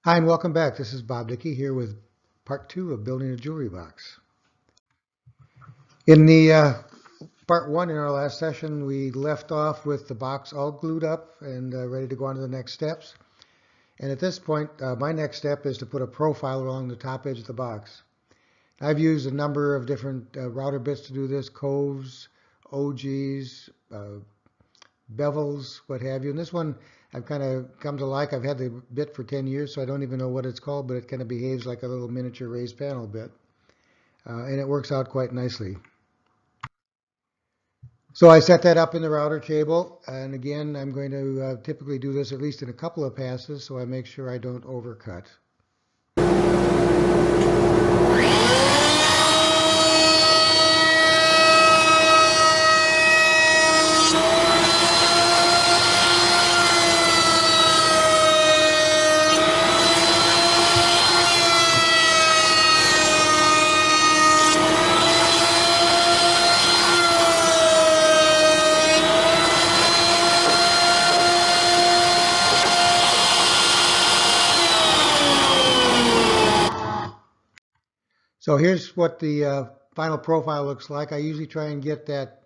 Hi, and welcome back. This is Bob Dickey here with part two of building a jewelry box. In the part one in our last session, we left off with the box all glued up and ready to go on to the next steps. And at this point, my next step is to put a profile along the top edge of the box. I've used a number of different router bits to do this, coves, OGs, bevels, what have you. And this one I've kind of come to like. I've had the bit for 10 years, so I don't even know what it's called, but it kind of behaves like a little miniature raised panel bit. And it works out quite nicely. So I set that up in the router table, and again, I'm going to typically do this at least in a couple of passes, so I make sure I don't overcut. So here's what the final profile looks like. I usually try and get that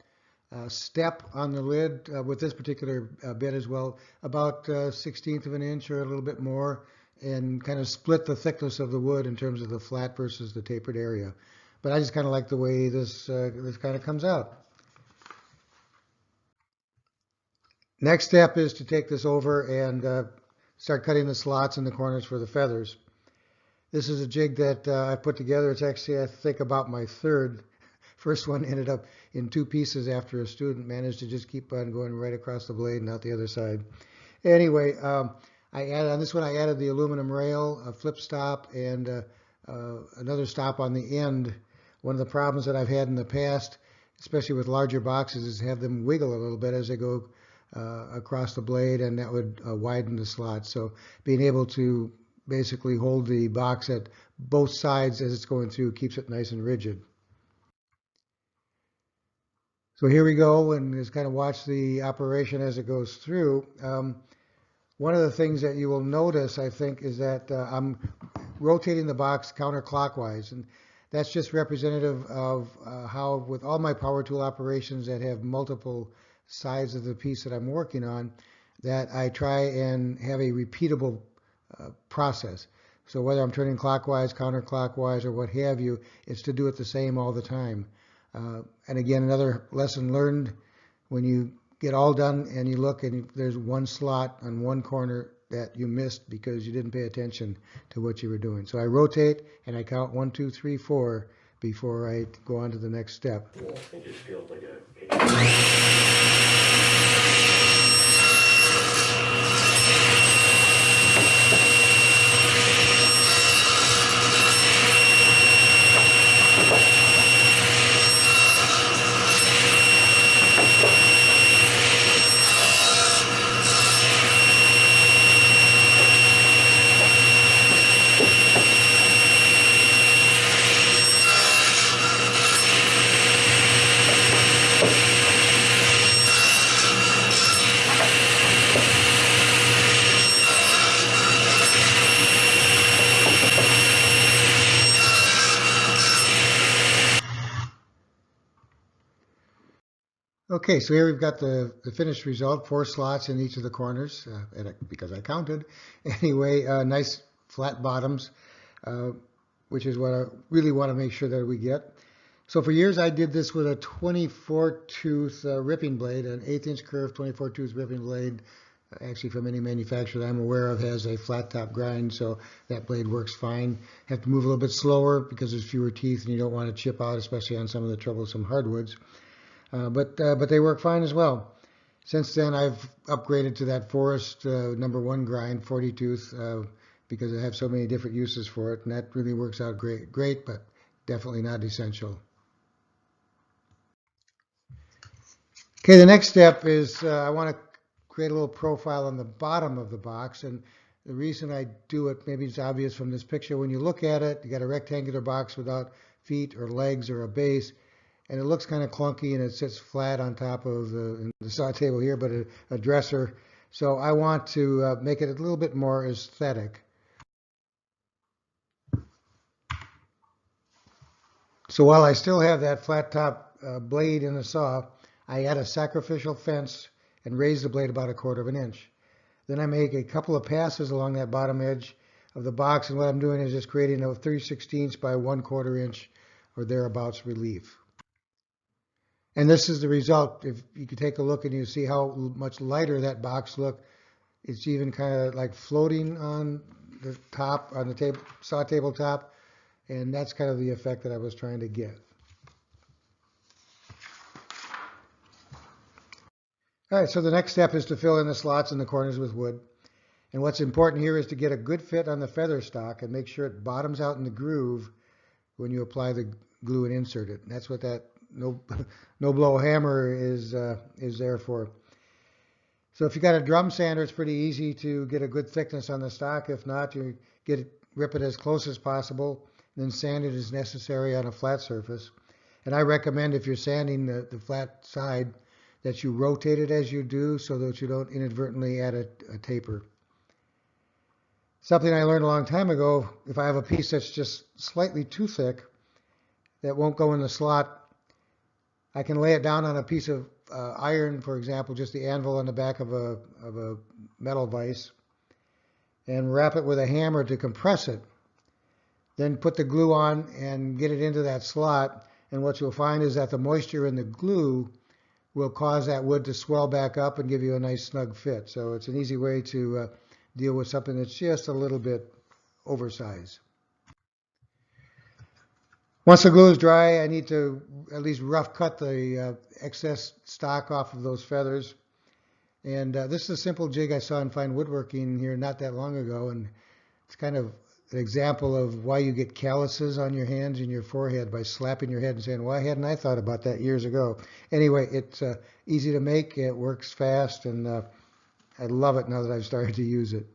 step on the lid with this particular bit as well, about 1/16 of an inch or a little bit more, and kind of split the thickness of the wood in terms of the flat versus the tapered area. But I just kind of like the way this kind of comes out. Next step is to take this over and start cutting the slots in the corners for the feathers. This is a jig that I put together. It's actually, I think, about my third. First one ended up in two pieces after a student managed to just keep on going right across the blade and out the other side. Anyway, I added on this one, I added the aluminum rail, a flip stop, and another stop on the end. One of the problems that I've had in the past, especially with larger boxes, is have them wiggle a little bit as they go across the blade, and that would widen the slot. So being able to basically hold the box at both sides as it's going through keeps it nice and rigid. So here we go, and just kind of watch the operation as it goes through. One of the things that you will notice, I think, is that I'm rotating the box counterclockwise, and that's just representative of how, with all my power tool operations that have multiple sides of the piece that I'm working on, that I try and have a repeatable process. So whether I'm turning clockwise, counterclockwise, or what have you, it's to do it the same all the time. And again, another lesson learned, when you get all done and you look and there's one slot on one corner that you missed because you didn't pay attention to what you were doing. So I rotate and I count 1, 2, 3, 4 before I go on to the next step. It just feels like a Okay, so here we've got the finished result, 4 slots in each of the corners, because I counted. Anyway, nice flat bottoms, which is what I really want to make sure that we get. So for years I did this with a 24-tooth ripping blade, an 1/8-inch curved 24-tooth ripping blade. Actually, from any manufacturer that I'm aware of has a flat top grind, so that blade works fine. Have to move a little bit slower because there's fewer teeth and you don't want to chip out, especially on some of the troublesome hardwoods. But they work fine as well. Since then, I've upgraded to that Forest #1 grind, 40 tooth, because I have so many different uses for it, and that really works out great, but definitely not essential. Okay, the next step is I want to create a little profile on the bottom of the box, and the reason I do it, maybe it's obvious from this picture. When you look at it, you got a rectangular box without feet or legs or a base. And it looks kind of clunky, and it sits flat on top of the side table here, but a dresser. So I want to make it a little bit more aesthetic. So while I still have that flat top blade in the saw, I add a sacrificial fence and raise the blade about 1/4 of an inch. Then I make a couple of passes along that bottom edge of the box, and what I'm doing is just creating a 3/16 by 1/4 inch or thereabouts relief. And this is the result. If you could take a look and you see how much lighter that box look, it's even kind of like floating on the top, on the table, saw tabletop, and that's kind of the effect that I was trying to get. All right, so the next step is to fill in the slots in the corners with wood. And what's important here is to get a good fit on the feather stock and make sure it bottoms out in the groove when you apply the glue and insert it. And that's what that no blow hammer is there for. So if you got a drum sander, it's pretty easy to get a good thickness on the stock. If not, you rip it as close as possible, then sand it as necessary on a flat surface. And I recommend, if you're sanding the flat side, that you rotate it as you do so that you don't inadvertently add a taper. Something I learned a long time ago, if I have a piece that's just slightly too thick, that won't go in the slot, I can lay it down on a piece of iron, for example, just the anvil on the back of a metal vise, and wrap it with a hammer to compress it. Then put the glue on and get it into that slot, and what you'll find is that the moisture in the glue will cause that wood to swell back up and give you a nice snug fit. So it's an easy way to deal with something that's just a little bit oversized. Once the glue is dry, I need to at least rough cut the excess stock off of those feathers. And this is a simple jig I saw in Fine Woodworking here not that long ago, and it's kind of an example of why you get calluses on your hands and your forehead by slapping your head and saying, why hadn't I thought about that years ago? Anyway, it's easy to make, it works fast, and I love it now that I've started to use it.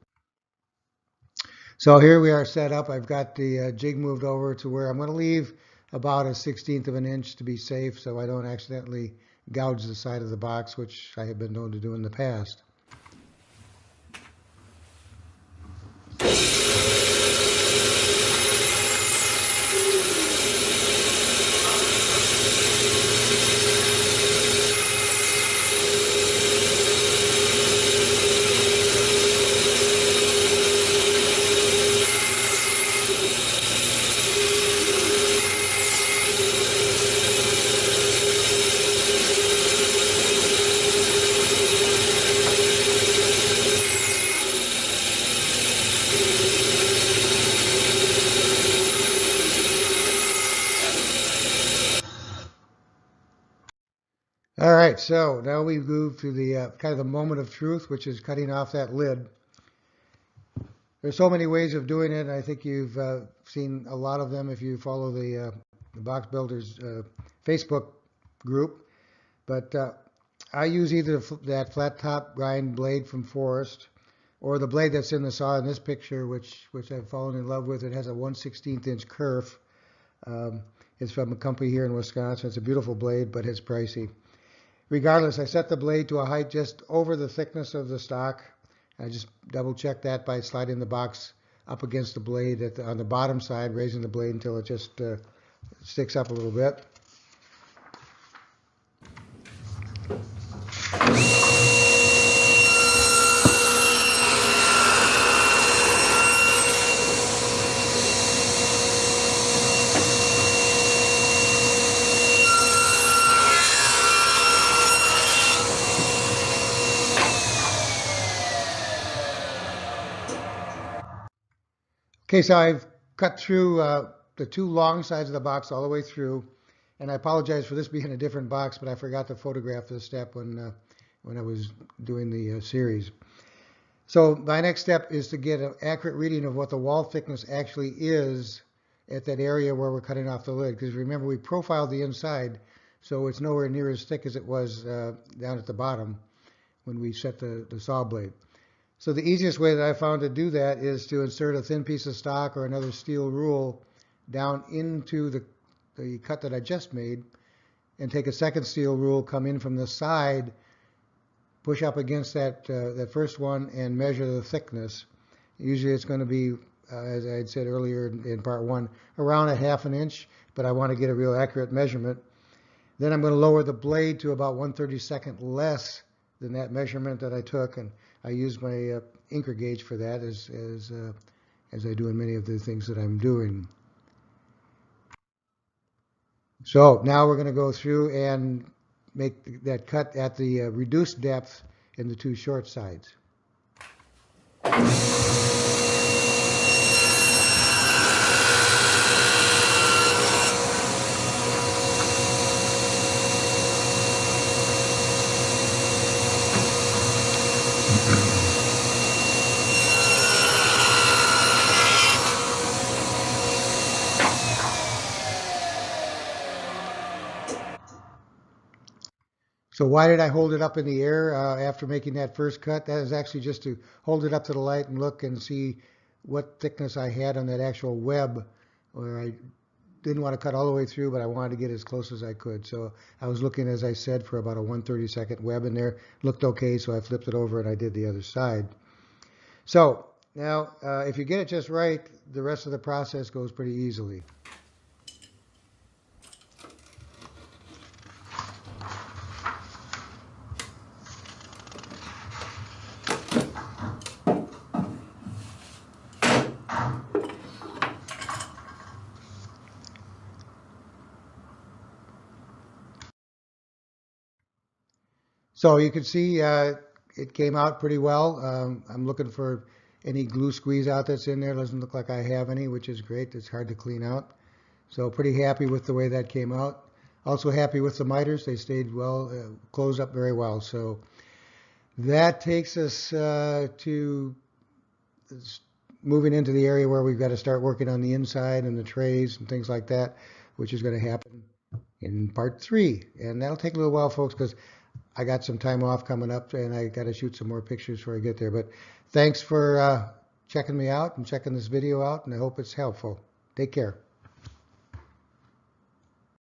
So here we are set up. I've got the jig moved over to where I'm going to leave about a 1/16 of an inch to be safe so I don't accidentally gouge the side of the box, which I have been known to do in the past. All right, so now we've moved to the kind of the moment of truth, which is cutting off that lid. There's so many ways of doing it. I think you've seen a lot of them if you follow the Box Builders Facebook group. But I use either that flat top grind blade from Forrest or the blade that's in the saw in this picture, which I've fallen in love with. It has a 1/16 inch kerf. It's from a company here in Wisconsin. It's a beautiful blade, but it's pricey. Regardless, I set the blade to a height just over the thickness of the stock. I just double check that by sliding the box up against the blade on the bottom side, raising the blade until it just sticks up a little bit. Okay, so I've cut through the two long sides of the box all the way through, and I apologize for this being a different box, but I forgot to photograph this step when I was doing the series. So my next step is to get an accurate reading of what the wall thickness actually is at that area where we're cutting off the lid, because remember we profiled the inside, so it's nowhere near as thick as it was down at the bottom when we set the saw blade. So the easiest way that I found to do that is to insert a thin piece of stock or another steel rule down into the cut that I just made, and take a second steel rule, come in from the side, push up against that first one, and measure the thickness. Usually it's going to be as I had said earlier in part one, around a half an inch, but I want to get a real accurate measurement. Then I'm going to lower the blade to about 1/32 less than that measurement that I took, and I use my Inker gauge for that, as I do in many of the things that I'm doing. So now we're going to go through and make that cut at the reduced depth in the two short sides. So why did I hold it up in the air after making that first cut? That is actually just to hold it up to the light and look and see what thickness I had on that actual web, where I didn't want to cut all the way through, but I wanted to get as close as I could. So I was looking, as I said, for about a 1/32 web in there. Looked okay, so I flipped it over and I did the other side. So now, if you get it just right, the rest of the process goes pretty easily. So you can see it came out pretty well. I'm looking for any glue squeeze out that's in there. Doesn't look like I have any, which is great. It's hard to clean out. So pretty happy with the way that came out. Also happy with the miters. They stayed well, closed up very well. So that takes us to moving into the area where we've got to start working on the inside and the trays and things like that, which is going to happen in part 3. And that'll take a little while, folks, because I got some time off coming up and I got to shoot some more pictures before I get there. But thanks for checking me out and checking this video out, and I hope it's helpful. Take care.